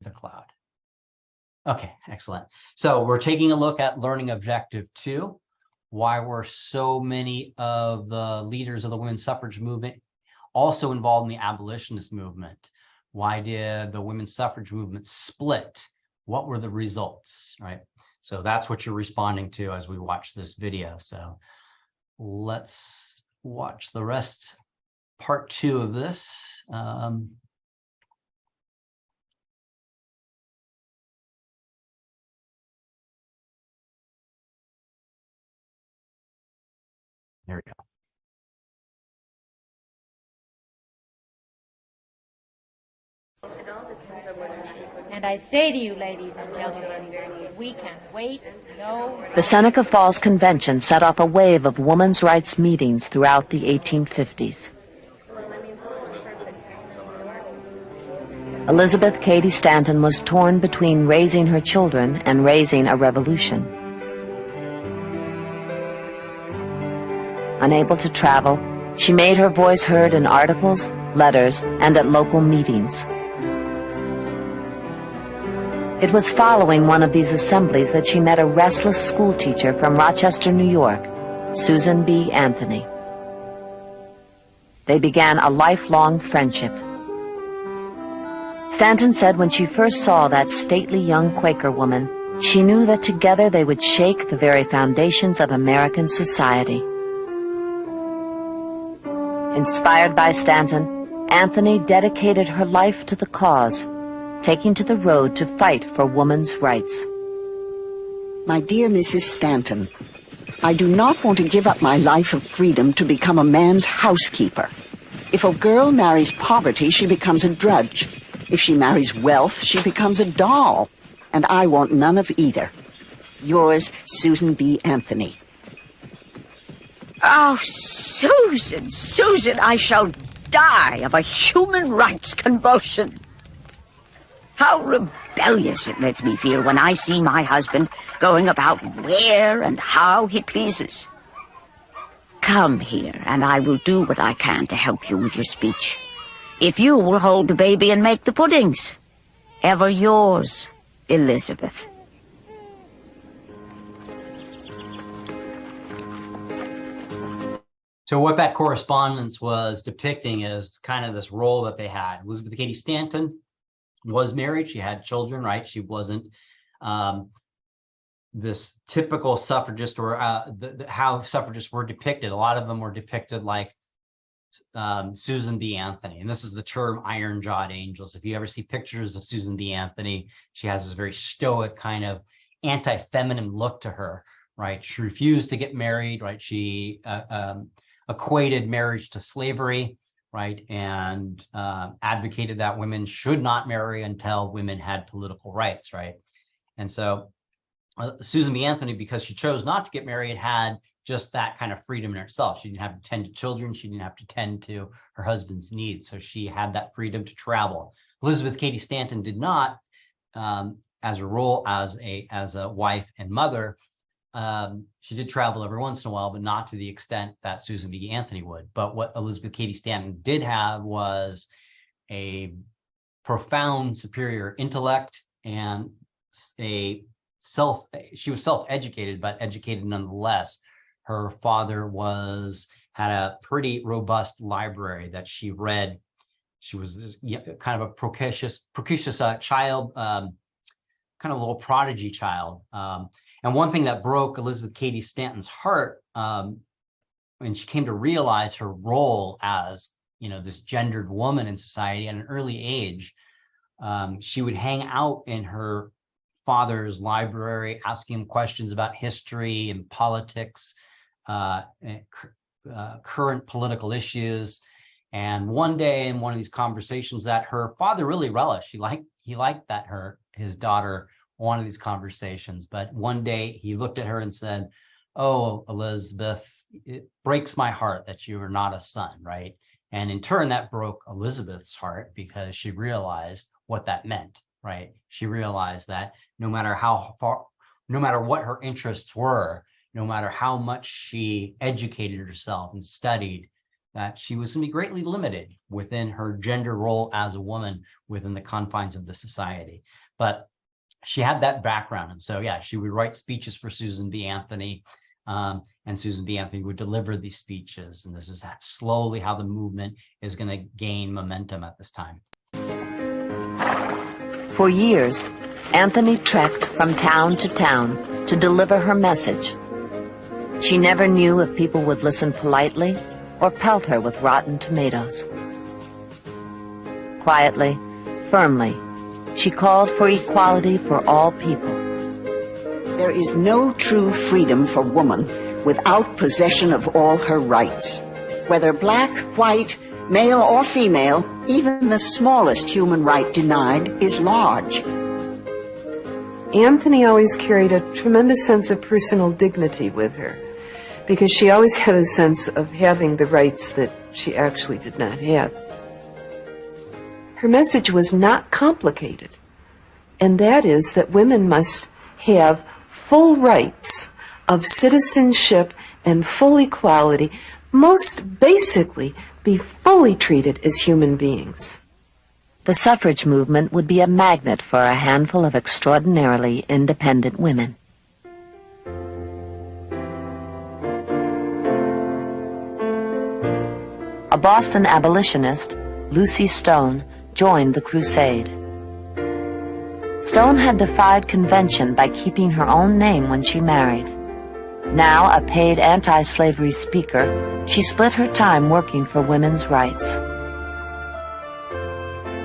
the cloud. Okay, excellent. So we're taking a look at learning objective 2. Why were so many of the leaders of the women's suffrage movement also involved in the abolitionist movement? Why did the women's suffrage movement split? What were the results, right? So that's what you're responding to as we watch this video. So let's watch the rest, part 2 of this. There we go. And I say to you, ladies and gentlemen, we can wait no... The Seneca Falls Convention set off a wave of women's rights meetings throughout the 1850s. Elizabeth Cady Stanton was torn between raising her children and raising a revolution. Unable to travel, she made her voice heard in articles, letters, and at local meetings. It was following one of these assemblies that she met a restless schoolteacher from Rochester, New York, Susan B. Anthony. They began a lifelong friendship. Stanton said when she first saw that stately young Quaker woman, she knew that together they would shake the very foundations of American society. Inspired by Stanton, Anthony dedicated her life to the cause, taking to the road to fight for women's rights. My dear Mrs. Stanton, I do not want to give up my life of freedom to become a man's housekeeper. If a girl marries poverty, she becomes a drudge. If she marries wealth, she becomes a doll. And I want none of either. Yours, Susan B. Anthony. Oh, Susan, Susan, I shall die of a human rights convulsion. How rebellious it makes me feel when I see my husband going about where and how he pleases. Come here, and I will do what I can to help you with your speech. If you will hold the baby and make the puddings. Ever yours, Elizabeth. So what that correspondence was depicting is kind of this role that they had. Elizabeth Cady Stanton was married. She had children, right? She wasn't this typical suffragist, or how suffragists were depicted. A lot of them were depicted like Susan B. Anthony. And this is the term iron-jawed angels. If you ever see pictures of Susan B. Anthony, she has this very stoic kind of anti-feminine look to her, right? She refused to get married, right? She equated marriage to slavery, right? And advocated that women should not marry until women had political rights, right? And so Susan B. Anthony, because she chose not to get married, had just that kind of freedom in herself. She didn't have to tend to children. She didn't have to tend to her husband's needs. So she had that freedom to travel. Elizabeth Cady Stanton did not, as a role as a wife and mother. She did travel every once in a while, but not to the extent that Susan B. Anthony would. But what Elizabeth Cady Stanton did have was a profound superior intellect and she was self-educated, but educated nonetheless. Her father had a pretty robust library that she read. She was kind of a precocious child, kind of a little prodigy child. And one thing that broke Elizabeth Cady Stanton's heart when she came to realize her role as, this gendered woman in society at an early age, she would hang out in her father's library, asking him questions about history and politics, current political issues. And one day in one of these conversations that her father really relished, he liked that his daughter wanted these conversations. But one day he looked at her and said, "Oh, Elizabeth, it breaks my heart that you are not a son," right? And in turn, that broke Elizabeth's heart because she realized what that meant, right? She realized that no matter what her interests were, no matter how much she educated herself and studied, that she was going to be greatly limited within her gender role as a woman within the confines of the society. But she had that background. And so, yeah, she would write speeches for Susan B. Anthony, and Susan B. Anthony would deliver these speeches. And this is slowly how the movement is going to gain momentum at this time. For years, Anthony trekked from town to town to deliver her message. She never knew if people would listen politely or pelt her with rotten tomatoes. Quietly, firmly, she called for equality for all people. There is no true freedom for woman without possession of all her rights. Whether black, white, male or female, even the smallest human right denied is large. Anthony always carried a tremendous sense of personal dignity with her, because she always had a sense of having the rights that she actually did not have. Her message was not complicated, and that is that women must have full rights of citizenship and full equality, most basically be fully treated as human beings. The suffrage movement would be a magnet for a handful of extraordinarily independent women. A Boston abolitionist, Lucy Stone, joined the crusade. Stone had defied convention by keeping her own name when she married. Now a paid anti-slavery speaker, she split her time working for women's rights.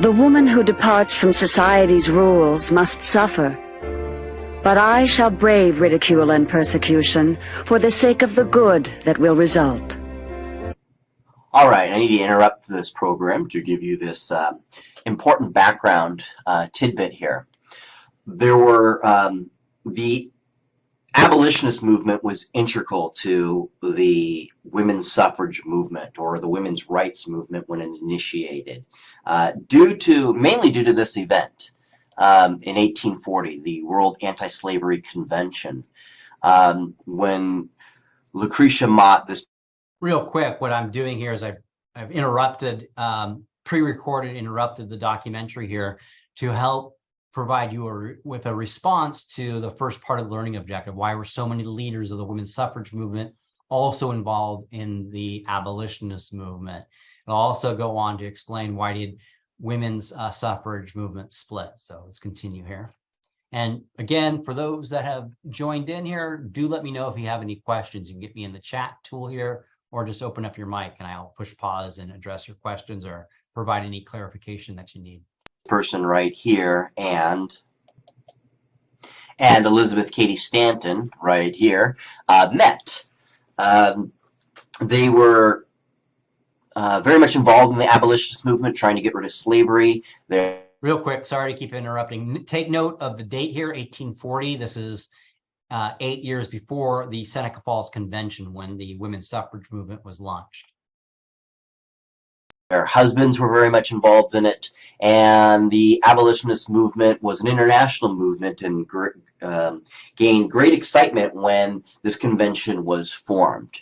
The woman who departs from society's rules must suffer. But I shall brave ridicule and persecution for the sake of the good that will result. All right, I need to interrupt this program to give you this important background tidbit here. There were the abolitionist movement was integral to the women's suffrage movement, or the women's rights movement, when it initiated, mainly due to this event in 1840, the World Anti-Slavery Convention, when Lucretia Mott, this. Real quick, what I'm doing here is I've interrupted, interrupted the documentary here to help provide you with a response to the first part of the learning objective. Why were so many leaders of the women's suffrage movement also involved in the abolitionist movement? And I'll also go on to explain why did women's suffrage movement split. So let's continue here. And again, for those that have joined in here, do let me know if you have any questions. You can get me in the chat tool here, or just open up your mic and I'll push pause and address your questions or provide any clarification that you need. Person right here, and Elizabeth Cady Stanton right here met. They were very much involved in the abolitionist movement, trying to get rid of slavery. Real quick, sorry to keep interrupting. Take note of the date here, 1840. This is 8 years before the Seneca Falls Convention, when the women's suffrage movement was launched. Their husbands were very much involved in it, and the abolitionist movement was an international movement and gained great excitement when this convention was formed.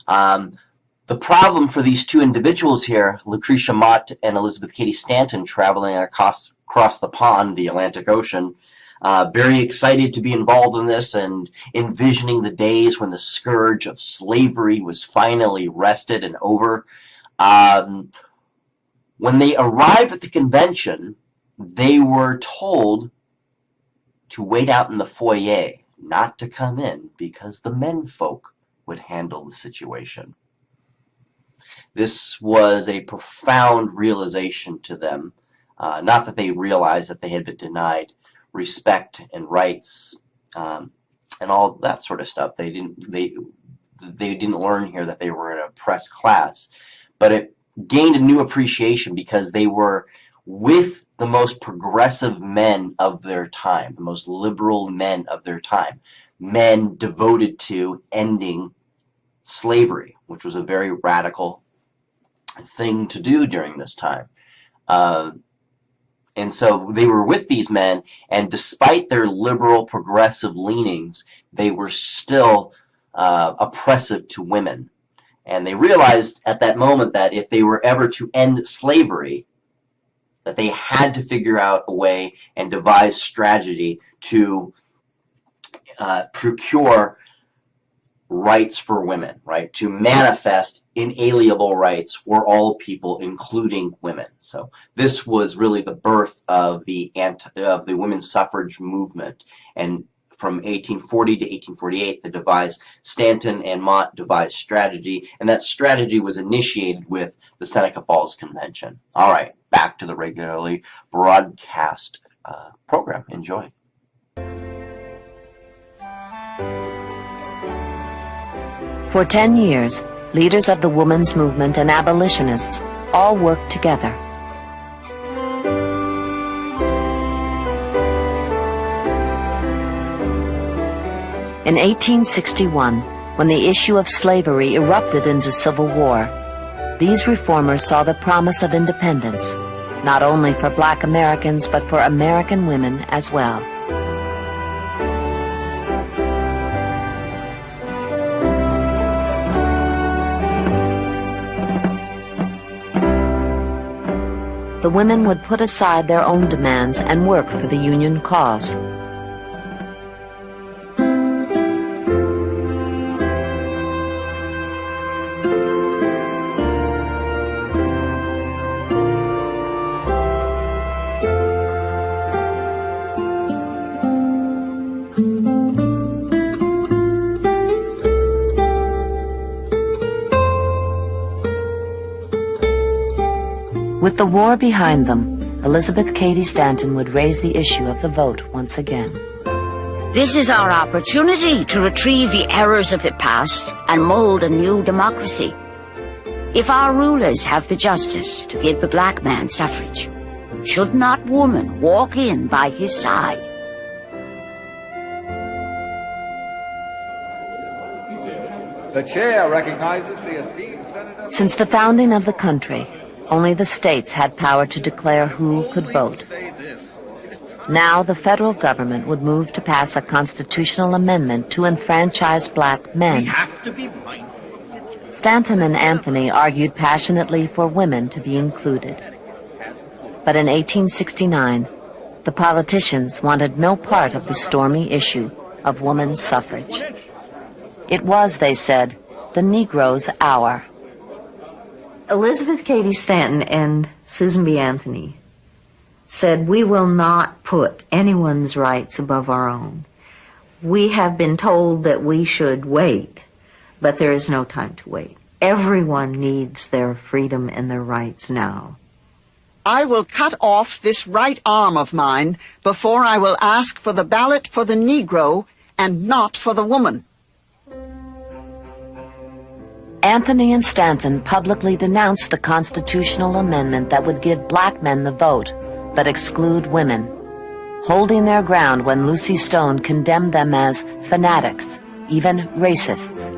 The problem for these two individuals here, Lucretia Mott and Elizabeth Cady Stanton, traveling across the pond, the Atlantic Ocean, very excited to be involved in this and envisioning the days when the scourge of slavery was finally wrested and over. When they arrived at the convention, they were told to wait out in the foyer, not to come in, because the menfolk would handle the situation. This was a profound realization to them. Not that they realized that they had been denied respect and rights and all that sort of stuff. They didn't learn here that they were an oppressed class, but it gained a new appreciation because they were with the most progressive men of their time, the most liberal men of their time, men devoted to ending slavery, which was a very radical thing to do during this time. And so they were with these men, and despite their liberal progressive leanings, they were still oppressive to women. And they realized at that moment that if they were ever to end slavery, that they had to figure out a way and devise strategy to procure rights for women, right? To manifest inalienable rights for all people, including women. So this was really the birth of the women's suffrage movement. And from 1840 to 1848, Stanton and Mott devised strategy, and that strategy was initiated with the Seneca Falls Convention. All right, back to the regularly broadcast program. Enjoy. For 10 years, leaders of the women's movement and abolitionists all worked together. In 1861, when the issue of slavery erupted into civil war, these reformers saw the promise of independence, not only for Black Americans, but for American women as well. The women would put aside their own demands and work for the Union cause. With the war behind them, Elizabeth Cady Stanton would raise the issue of the vote once again. This is our opportunity to retrieve the errors of the past and mold a new democracy. If our rulers have the justice to give the black man suffrage, should not woman walk in by his side? The chair recognizes the esteemed Senator. Since the founding of the country, only the states had power to declare who could vote. Now the federal government would move to pass a constitutional amendment to enfranchise black men. Stanton and Anthony argued passionately for women to be included. But in 1869, the politicians wanted no part of the stormy issue of woman's suffrage. It was, they said, the Negro's hour. Elizabeth Cady Stanton and Susan B. Anthony said, we will not put anyone's rights above our own. We have been told that we should wait, but there is no time to wait. Everyone needs their freedom and their rights now. I will cut off this right arm of mine before I will ask for the ballot for the Negro and not for the woman. Anthony and Stanton publicly denounced the constitutional amendment that would give black men the vote, but exclude women, holding their ground when Lucy Stone condemned them as fanatics, even racists.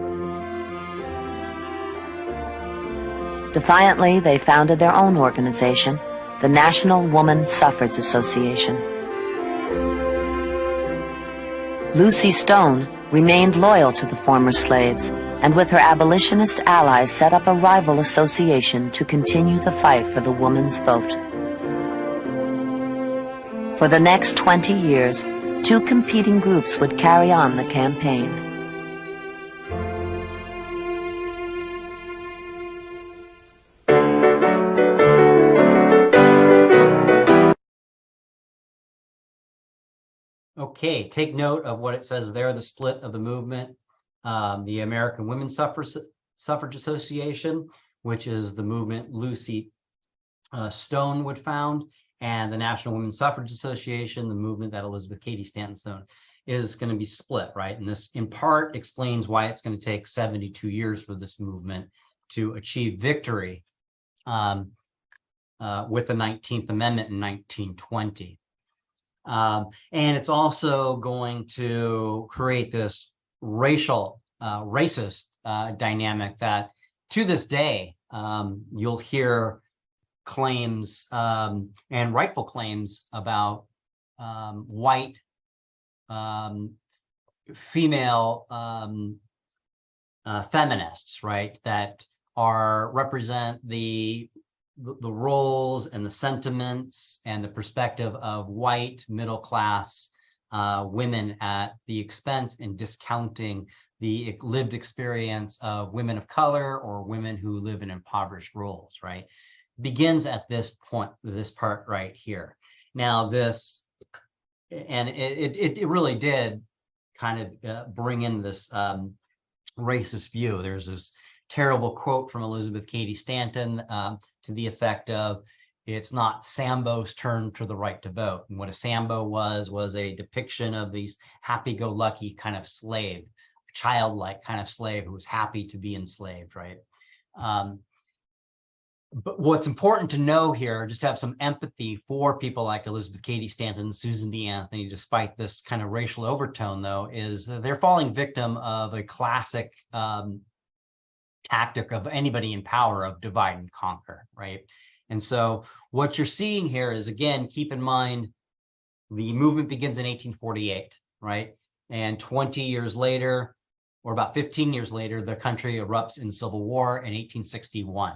Defiantly, they founded their own organization, the National Woman Suffrage Association. Lucy Stone remained loyal to the former slaves, and with her abolitionist allies set up a rival association to continue the fight for the woman's vote. For the next 20 years, two competing groups would carry on the campaign. Okay, take note of what it says there, the split of the movement. The American Women's Suffrage Association, which is the movement Lucy Stone would found, and the National Women's Suffrage Association, the movement that Elizabeth Cady Stanton Stone, is going to be split, right? And this in part explains why it's going to take 72 years for this movement to achieve victory with the 19th Amendment in 1920. And it's also going to create this racist dynamic that to this day you'll hear claims and rightful claims about white female feminists, right, that represent the roles and the sentiments and the perspective of white middle class women at the expense and discounting the lived experience of women of color or women who live in impoverished roles, right? Begins at this point, this part right here. Now this, and it really did kind of bring in this racist view. There's this terrible quote from Elizabeth Cady Stanton to the effect of, it's not Sambo's turn to the right to vote. And what a Sambo was a depiction of these happy-go-lucky kind of slave, childlike kind of slave who was happy to be enslaved, right? But what's important to know here, just to have some empathy for people like Elizabeth Cady Stanton and Susan B. Anthony, despite this kind of racial overtone, though, is they're falling victim of a classic tactic of anybody in power of divide and conquer, right? And so what you're seeing here is, again, keep in mind, the movement begins in 1848, right? And 20 years later, or about 15 years later, the country erupts in civil war in 1861.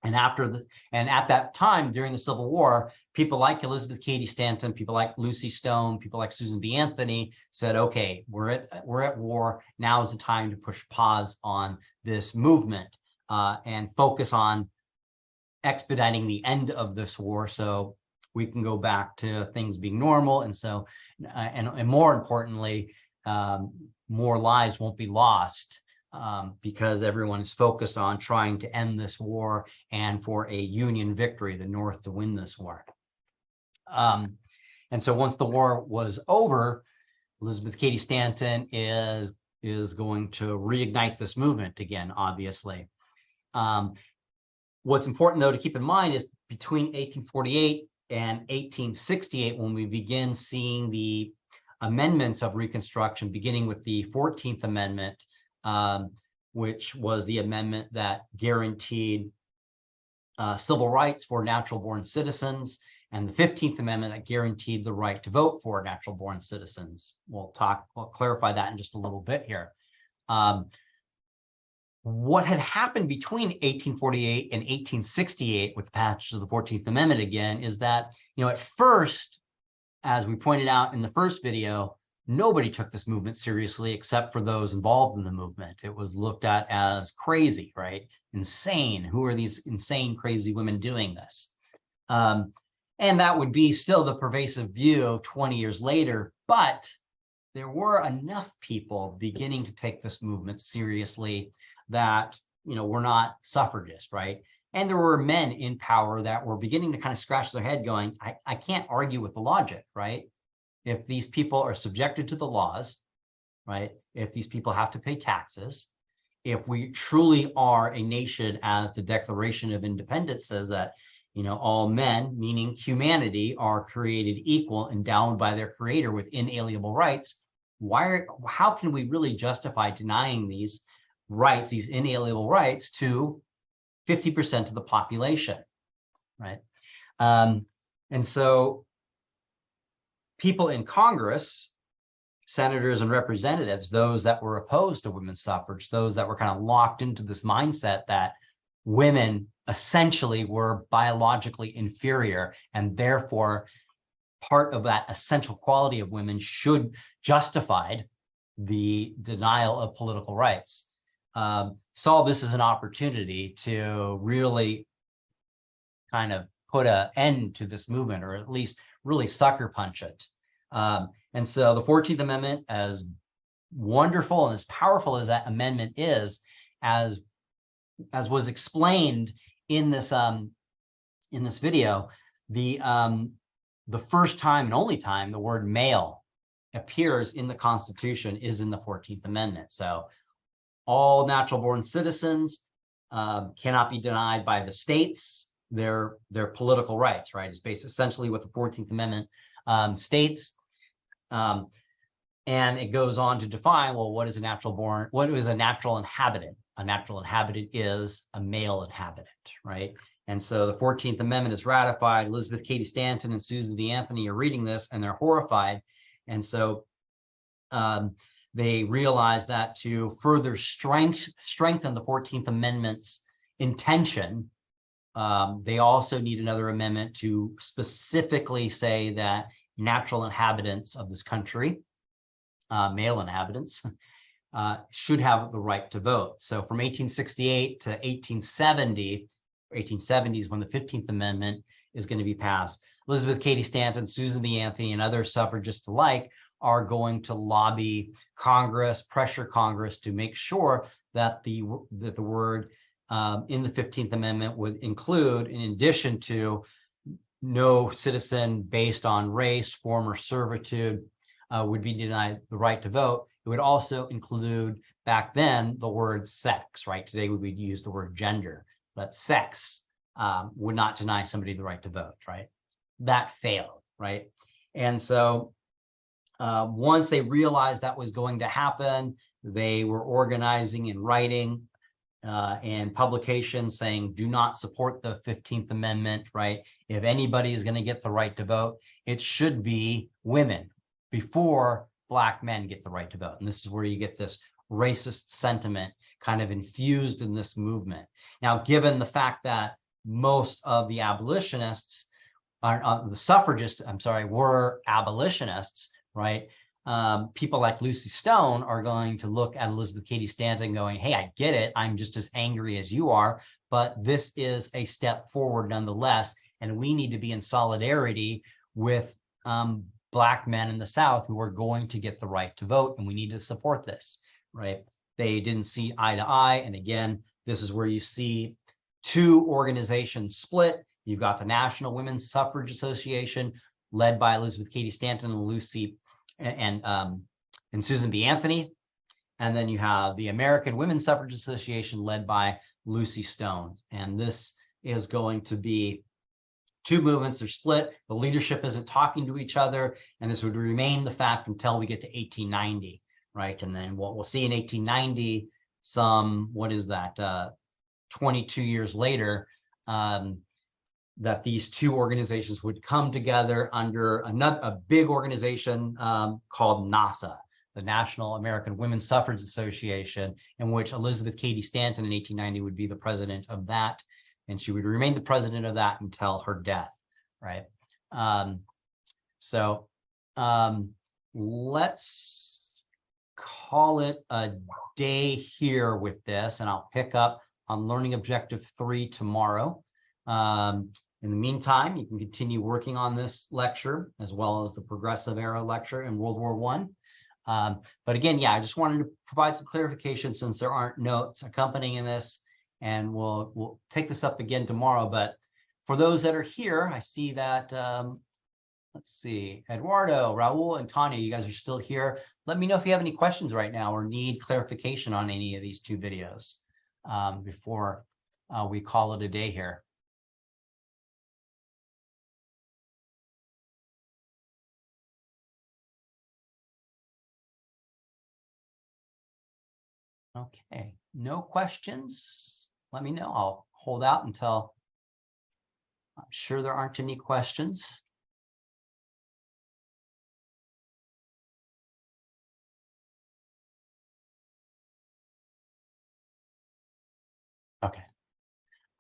And at that time, during the Civil War, people like Elizabeth Cady Stanton, people like Lucy Stone, people like Susan B. Anthony said, okay, we're at war. Now is the time to push pause on this movement and focus on expediting the end of this war so we can go back to things being normal. And so, and more importantly, more lives won't be lost because everyone is focused on trying to end this war and for a Union victory, the North to win this war. And so once the war was over, Elizabeth Cady Stanton is going to reignite this movement again, obviously. What's important, though, to keep in mind is between 1848 and 1868, when we begin seeing the amendments of Reconstruction, beginning with the 14th Amendment, which was the amendment that guaranteed civil rights for natural-born citizens, and the 15th Amendment that guaranteed the right to vote for natural-born citizens. We'll clarify that in just a little bit here. What had happened between 1848 and 1868 with the passage of the 14th Amendment again is that, at first, as we pointed out in the first video, nobody took this movement seriously except for those involved in the movement. It was looked at as crazy, right? Insane. Who are these insane, crazy women doing this? And that would be still the pervasive view 20 years later, but there were enough people beginning to take this movement seriously that, were not suffragists, right? And there were men in power that were beginning to kind of scratch their head going, I can't argue with the logic, right? If these people are subjected to the laws, right? If these people have to pay taxes, if we truly are a nation, as the Declaration of Independence says that, all men, meaning humanity, are created equal, endowed by their creator with inalienable rights, how can we really justify denying these rights, these inalienable rights, to 50% of the population, right? And so people in Congress, senators and representatives, those that were opposed to women's suffrage, those that were kind of locked into this mindset that women essentially were biologically inferior, and therefore part of that essential quality of women should justify the denial of political rights. Saw this as an opportunity to really kind of put an end to this movement, or at least really sucker punch it. And so the 14th Amendment, as wonderful and as powerful as that amendment is, as was explained in this video, the first time and only time the word male appears in the Constitution is in the 14th Amendment. So all natural-born citizens cannot be denied by the states their political rights, right? It's based essentially what the 14th Amendment states. And it goes on to define, well, what is a natural inhabitant? A natural inhabitant is a male inhabitant, right? And so the 14th Amendment is ratified. Elizabeth Cady Stanton and Susan B. Anthony are reading this and they're horrified. And so they realized that to further strengthen the 14th Amendment's intention, they also need another amendment to specifically say that natural inhabitants of this country, male inhabitants, should have the right to vote. So from 1868 to 1870, 1870 is when the 15th Amendment is going to be passed. Elizabeth Cady Stanton, Susan B. Anthony, and other suffragists alike are going to lobby Congress, pressure Congress to make sure that the word in the 15th Amendment would include, in addition to no citizen based on race, form, or servitude would be denied the right to vote. It would also include, back then, the word sex, right? Today we would use the word gender, but sex would not deny somebody the right to vote, right? That failed, right? And so once they realized that was going to happen, they were organizing and writing and publications saying, do not support the 15th Amendment, right? If anybody is going to get the right to vote, it should be women before Black men get the right to vote. And this is where you get this racist sentiment kind of infused in this movement. Now, given the fact that most of the abolitionists, the suffragists, I'm sorry, were abolitionists, right? People like Lucy Stone are going to look at Elizabeth Cady Stanton going, hey, I get it. I'm just as angry as you are, but this is a step forward nonetheless. And we need to be in solidarity with Black men in the South who are going to get the right to vote. And we need to support this, right? They didn't see eye to eye. And again, this is where you see two organizations split. You've got the National Women's Suffrage Association, led by Elizabeth Cady Stanton and Lucy and Susan B. Anthony. And then you have the American Women's Suffrage Association, led by Lucy Stone. And this is going to be two movements. Are split. The leadership isn't talking to each other. And this would remain the fact until we get to 1890, right? And then what we'll see in 1890, what is that, 22 years later, that these two organizations would come together under a big organization called NASA, the National American Women's Suffrage Association, in which Elizabeth Cady Stanton in 1890 would be the president of that, and she would remain the president of that until her death, right? Let's call it a day here with this, and I'll pick up on Learning Objective 3 tomorrow. In the meantime, you can continue working on this lecture as well as the Progressive Era lecture in World War I. But again, yeah, I just wanted to provide some clarification since there aren't notes accompanying this, and we'll take this up again tomorrow. But for those that are here, I see that, let's see, Eduardo, Raul, and Tanya, you guys are still here. Let me know if you have any questions right now or need clarification on any of these two videos before we call it a day here. Okay, no questions. Let me know. I'll hold out until I'm sure there aren't any questions. Okay.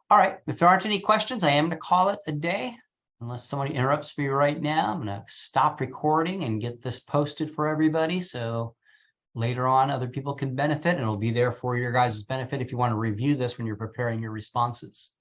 All right, if there aren't any questions, I am going to call it a day. Unless somebody interrupts me right now, I'm going to stop recording and get this posted for everybody. So later on, other people can benefit, and it'll be there for your guys' benefit if you want to review this when you're preparing your responses.